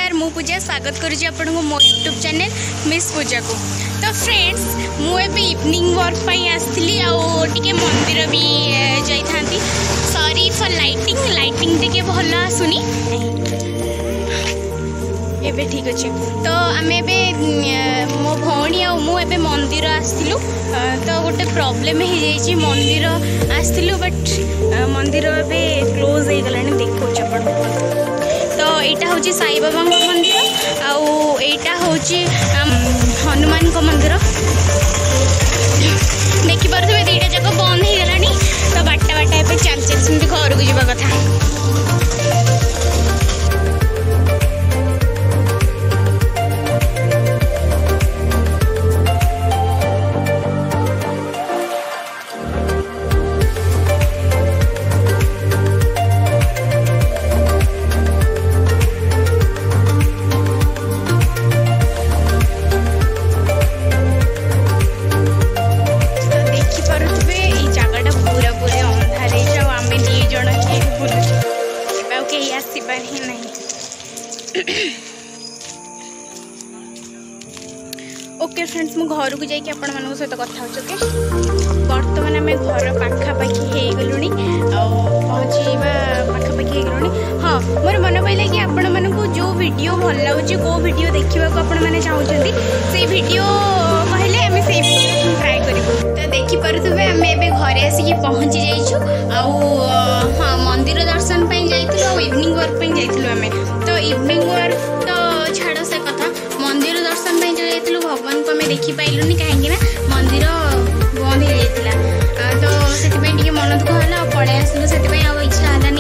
नमस्कार मु पूजा स्वागत करुँच आपण मो यूट्यूब चैनल मिस पूजा को। तो फ्रेंड्स मुझे इवनिंग वर्क आसती आगे मंदिर भी जाती। सॉरी फॉर लाइटिंग टे भल आसुनी एबे ठीक अच्छे। तो आम मो भौणी आबे मंदिर आसलु तो गोटे प्रोब्लेम हो जाइए मंदिर आसलु बट मंदिर ए क्लोज हो गला देखा। तो यहाँ हूँ साई बाबा मंदिर आउ एटा हूँ हनुमान को मंदिर देखिपे दीटा जाक बंद हो गला। तो बाटा बाटा चल चल घर को जावा कथा। ओके फ्रेंड्स मु घर को जाकि आपण मान सहित कथा ओके। बर्तमान आम घर पाखापाखी हो गलुणी पहुँचवा पाखापाखी हो गलुणी। हाँ मोर मन पड़ा कि आपण मानक जो वीडियो भल लगे कौ वीडियो देखा आपण मैंने चाहते से वीडियो कहले आम से ट्राए करूँ। तो देखिपे आम ए घरे आसिक पहुँची जाइछु। हाँ मंदिर दर्शन जाइलु इवनिंग वर्क जाइलु आम। तो इवनिंग वर्क तो छाड़ से कथा मंदिर दर्शन जाइलु भगवान को आम देखी पाइलुनी कहीं मंदिर बंद हो जाता। तो से मन दुख है पड़े आसलु से इच्छा है